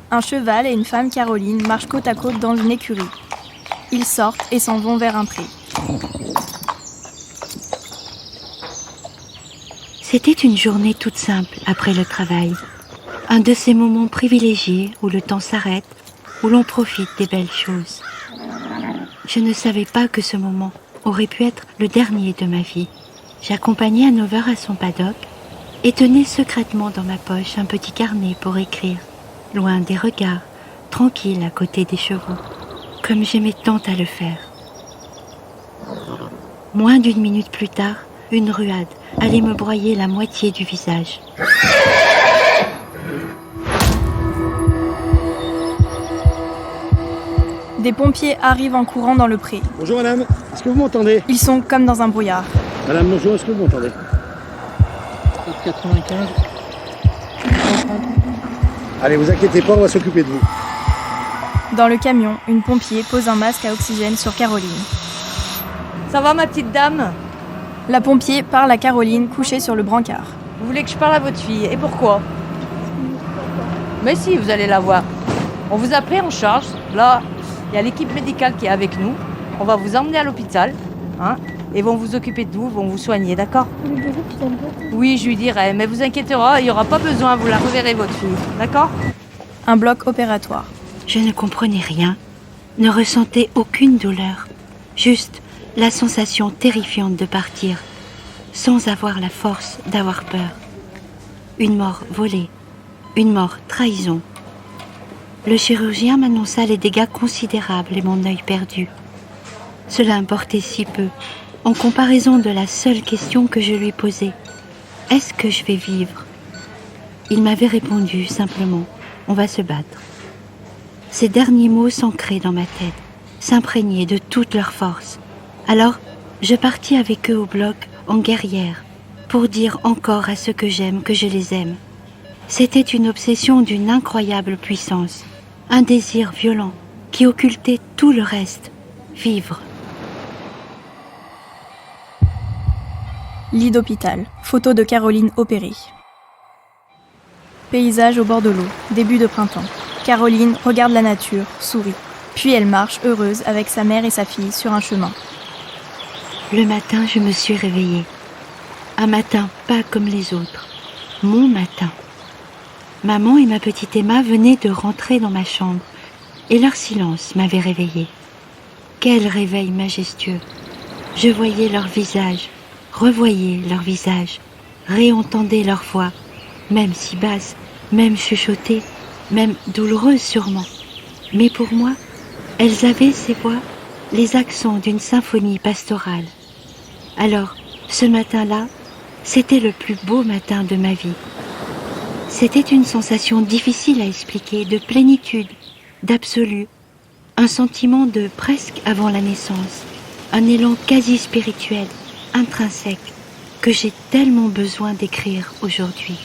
Un cheval et une femme Caroline marchent côte à côte dans une écurie. Ils sortent et s'en vont vers un pré. C'était une journée toute simple après le travail. Un de ces moments privilégiés où le temps s'arrête, où l'on profite des belles choses. Je ne savais pas que ce moment aurait pu être le dernier de ma vie. J'accompagnais Hanover à son paddock et tenais secrètement dans ma poche un petit carnet pour écrire, loin des regards, tranquille à côté des chevaux, comme j'aimais tant à le faire. Moins d'une minute plus tard, une ruade allait me broyer la moitié du visage. Des pompiers arrivent en courant dans le pré. Bonjour madame, est-ce que vous m'entendez? Ils sont comme dans un brouillard. Madame, bonjour, est-ce que vous m'entendez? 95. Allez, vous inquiétez pas, on va s'occuper de vous. Dans le camion, une pompier pose un masque à oxygène sur Caroline. Ça va ma petite dame? La pompier parle à Caroline couchée sur le brancard. Vous voulez que je parle à votre fille? Et pourquoi? Mais si, vous allez la voir. On vous a pris en charge. Là, il y a l'équipe médicale qui est avec nous. On va vous emmener à l'hôpital. Hein, et vont vous occuper de vous, vont vous soigner, d'accord? Oui, je lui dirai. Mais vous inquiétez pas, il n'y aura pas besoin. Vous la reverrez, votre fille. D'accord? Un bloc opératoire. Je ne comprenais rien, ne ressentais aucune douleur, juste la sensation terrifiante de partir, sans avoir la force d'avoir peur. Une mort volée, une mort trahison. Le chirurgien m'annonça les dégâts considérables et mon œil perdu. Cela importait si peu, en comparaison de la seule question que je lui posais. Est-ce que je vais vivre? Il m'avait répondu simplement, on va se battre. Ces derniers mots s'ancraient dans ma tête, s'imprégnaient de toute leur force. Alors, je partis avec eux au bloc, en guerrière, pour dire encore à ceux que j'aime que je les aime. C'était une obsession d'une incroyable puissance, un désir violent qui occultait tout le reste, vivre. Lit d'hôpital. Photo de Caroline opérée. Paysage au bord de l'eau. Début de printemps. Caroline regarde la nature, sourit. Puis elle marche heureuse avec sa mère et sa fille sur un chemin. Le matin, je me suis réveillée. Un matin pas comme les autres. Mon matin. Maman et ma petite Emma venaient de rentrer dans ma chambre et leur silence m'avait réveillée. Quel réveil majestueux! Je voyais leur visage, revoyais leur visage, réentendais leur voix, même si basse, même chuchotée, même douloureuse sûrement. Mais pour moi, elles avaient ces voix, les accents d'une symphonie pastorale. Alors, ce matin-là, c'était le plus beau matin de ma vie. C'était une sensation difficile à expliquer, de plénitude, d'absolu, un sentiment de presque avant la naissance, un élan quasi spirituel, intrinsèque, que j'ai tellement besoin d'écrire aujourd'hui.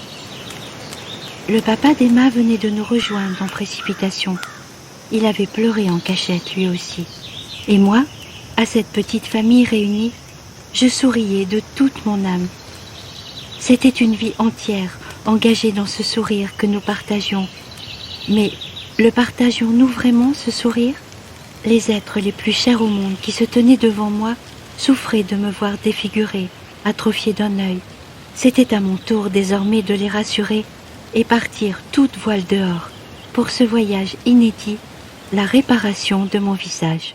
Le papa d'Emma venait de nous rejoindre en précipitation. Il avait pleuré en cachette lui aussi. Et moi, à cette petite famille réunie, je souriais de toute mon âme. C'était une vie entière engagée dans ce sourire que nous partagions. Mais le partagions-nous vraiment, ce sourire? Les êtres les plus chers au monde qui se tenaient devant moi souffraient de me voir défigurée, atrophiée d'un œil. C'était à mon tour désormais de les rassurer et partir toute voile dehors pour ce voyage inédit, la réparation de mon visage.